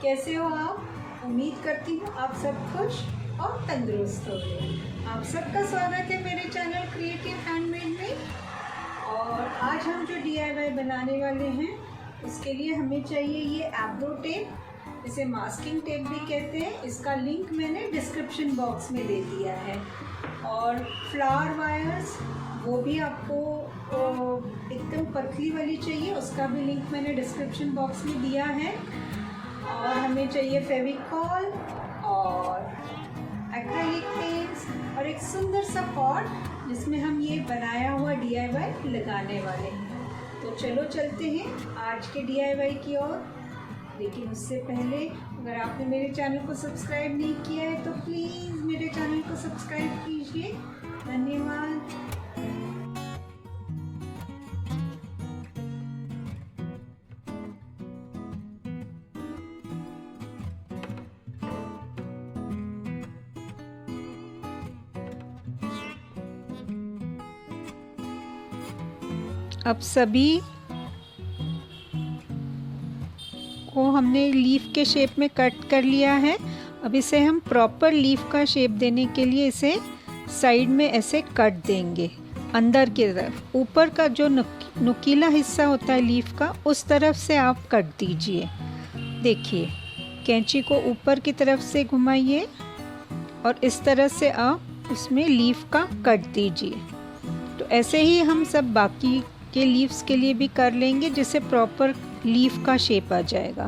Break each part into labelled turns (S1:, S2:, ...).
S1: कैसे हो आप? उम्मीद करती हूँ आप सब खुश और तंदुरुस्त होंगे। आप सबका स्वागत है मेरे चैनल क्रिएटिव हैंडमेड में। और आज हम जो DIY बनाने वाले हैं उसके लिए हमें चाहिए ये एब्रो टेप, इसे मास्किंग टेप भी कहते हैं। इसका लिंक मैंने डिस्क्रिप्शन बॉक्स में दे दिया है। और फ्लावर वायर्स, वो भी आपको एकदम पतली वाली चाहिए, उसका भी लिंक मैंने डिस्क्रिप्शन बॉक्स में दिया है। और हमें चाहिए फेविकॉल और एक्रेलिक पेंट्स और एक सुंदर सा पॉट जिसमें हम ये बनाया हुआ DIY लगाने वाले हैं। तो चलो चलते हैं आज के DIY की ओर। लेकिन उससे पहले अगर आपने मेरे चैनल को सब्सक्राइब नहीं किया है तो प्लीज़ मेरे चैनल को सब्सक्राइब कीजिए। धन्यवाद। अब सभी को हमने लीफ के शेप में कट कर लिया है। अब इसे हम प्रॉपर लीफ का शेप देने के लिए इसे साइड में ऐसे कट देंगे। अंदर की तरफ ऊपर का जो नुकीला हिस्सा होता है लीफ का, उस तरफ से आप कट दीजिए। देखिए, कैंची को ऊपर की तरफ से घुमाइए और इस तरह से आप उसमें लीफ का कट दीजिए। तो ऐसे ही हम सब बाकी के लीव्स के लिए भी कर लेंगे, जिससे प्रॉपर लीफ का शेप आ जाएगा।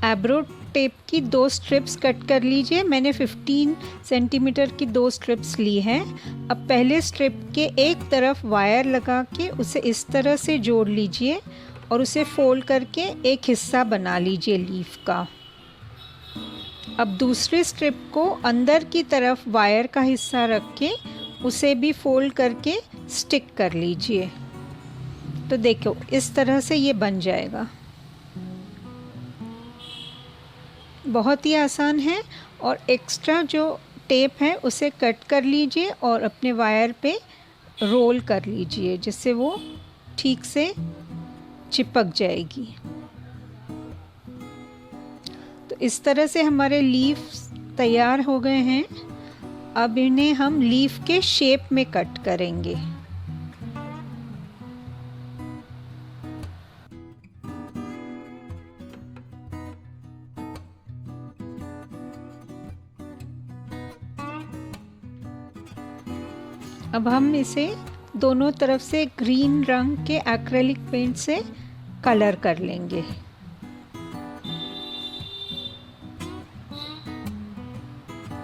S1: एब्रो टेप की 2 स्ट्रिप्स कट कर लीजिए। मैंने 15 सेंटीमीटर की 2 स्ट्रिप्स ली हैं। अब पहले स्ट्रिप के एक तरफ वायर लगा के उसे इस तरह से जोड़ लीजिए और उसे फोल्ड करके एक हिस्सा बना लीजिए लीफ का। अब दूसरे स्ट्रिप को अंदर की तरफ वायर का हिस्सा रख के उसे भी फोल्ड करके स्टिक कर लीजिए। तो देखो, इस तरह से ये बन जाएगा। बहुत ही आसान है। और एक्स्ट्रा जो टेप है उसे कट कर लीजिए और अपने वायर पे रोल कर लीजिए, जिससे वो ठीक से चिपक जाएगी। तो इस तरह से हमारे लीफ तैयार हो गए हैं। अब इन्हें हम लीफ के शेप में कट करेंगे। अब हम इसे दोनों तरफ से ग्रीन रंग के एक्रेलिक पेंट से कलर कर लेंगे।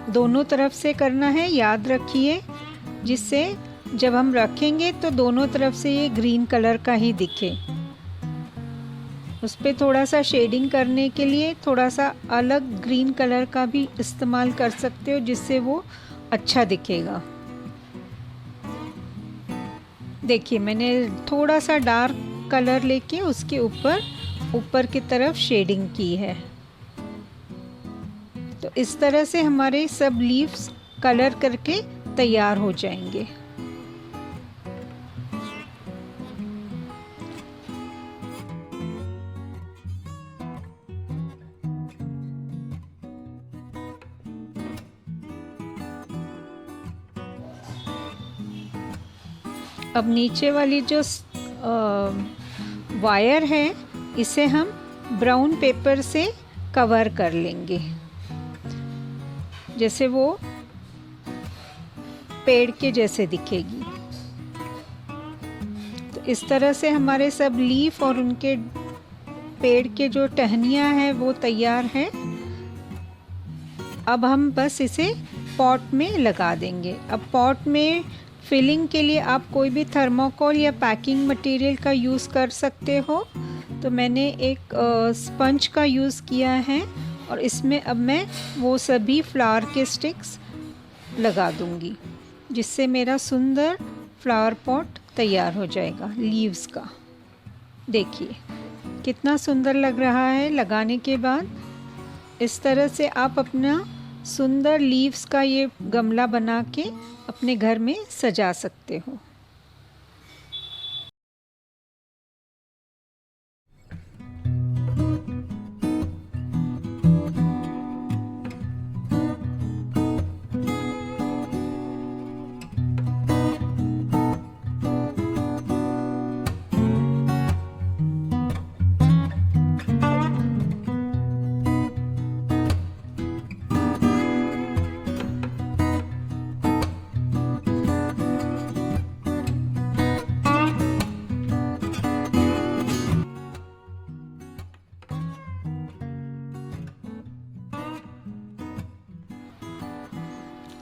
S1: दोनों तरफ से करना है, याद रखिए, जिससे जब हम रखेंगे तो दोनों तरफ से ये ग्रीन कलर का ही दिखे। उस पर थोड़ा सा शेडिंग करने के लिए थोड़ा सा अलग ग्रीन कलर का भी इस्तेमाल कर सकते हो, जिससे वो अच्छा दिखेगा। देखिए, मैंने थोड़ा सा डार्क कलर लेके उसके ऊपर की तरफ शेडिंग की है। तो इस तरह से हमारे सब लीव्स कलर करके तैयार हो जाएंगे। अब नीचे वाली जो वायर है इसे हम ब्राउन पेपर से कवर कर लेंगे, जैसे वो पेड़ के जैसे दिखेगी। तो इस तरह से हमारे सब लीफ और उनके पेड़ के जो टहनियाँ हैं वो तैयार है। अब हम बस इसे पॉट में लगा देंगे। अब पॉट में फिलिंग के लिए आप कोई भी थर्मोकोल या पैकिंग मटेरियल का यूज़ कर सकते हो। तो मैंने एक स्पंज का यूज़ किया है और इसमें अब मैं वो सभी फ्लावर के स्टिक्स लगा दूंगी, जिससे मेरा सुंदर फ्लावर पॉट तैयार हो जाएगा लीव्स का। देखिए कितना सुंदर लग रहा है लगाने के बाद। इस तरह से आप अपना सुंदर लीव्स का ये गमला बना के अपने घर में सजा सकते हो।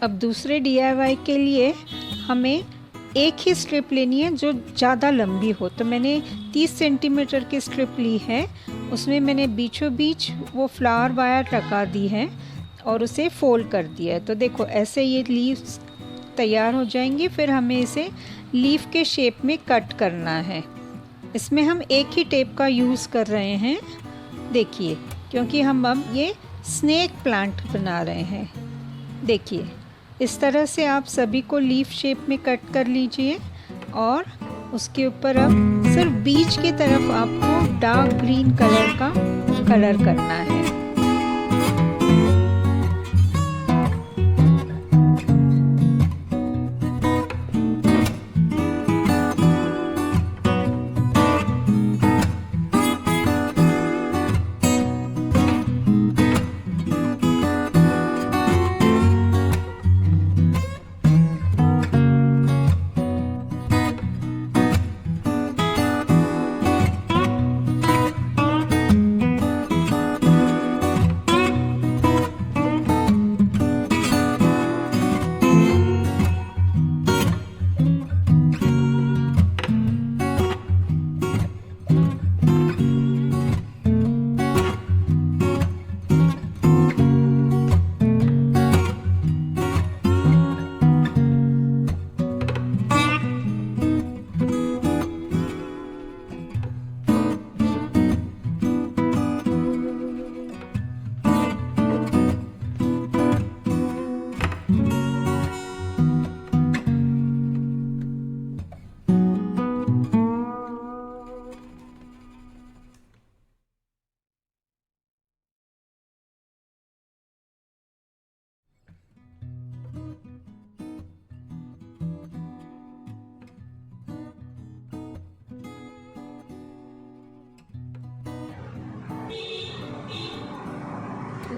S1: अब दूसरे DIY के लिए हमें एक ही स्ट्रिप लेनी है जो ज़्यादा लंबी हो। तो मैंने 30 सेंटीमीटर की स्ट्रिप ली है, उसमें मैंने बीचों बीच वो फ्लावर वायर लगा दी है और उसे फोल्ड कर दिया है। तो देखो ऐसे ये लीव्स तैयार हो जाएंगी। फिर हमें इसे लीफ के शेप में कट करना है। इसमें हम एक ही टेप का यूज़ कर रहे हैं, देखिए, क्योंकि हम अब ये स्नेक प्लांट बना रहे हैं। देखिए इस तरह से आप सभी को लीफ शेप में कट कर लीजिए और उसके ऊपर अब सिर्फ बीच की तरफ आपको डार्क ग्रीन कलर का कलर करना है।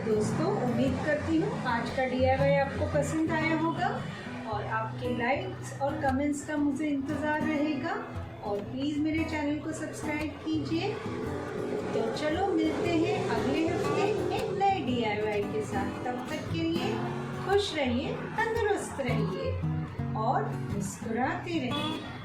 S1: दोस्तों उम्मीद करती हूँ आज का DIY आपको पसंद आया होगा और आपके लाइक्स और कमेंट्स का मुझे इंतज़ार रहेगा। और प्लीज़ मेरे चैनल को सब्सक्राइब कीजिए। तो चलो मिलते हैं अगले हफ्ते एक नए DIY के साथ। तब तक के लिए खुश रहिए, तंदुरुस्त रहिए और मुस्कुराते रहिए।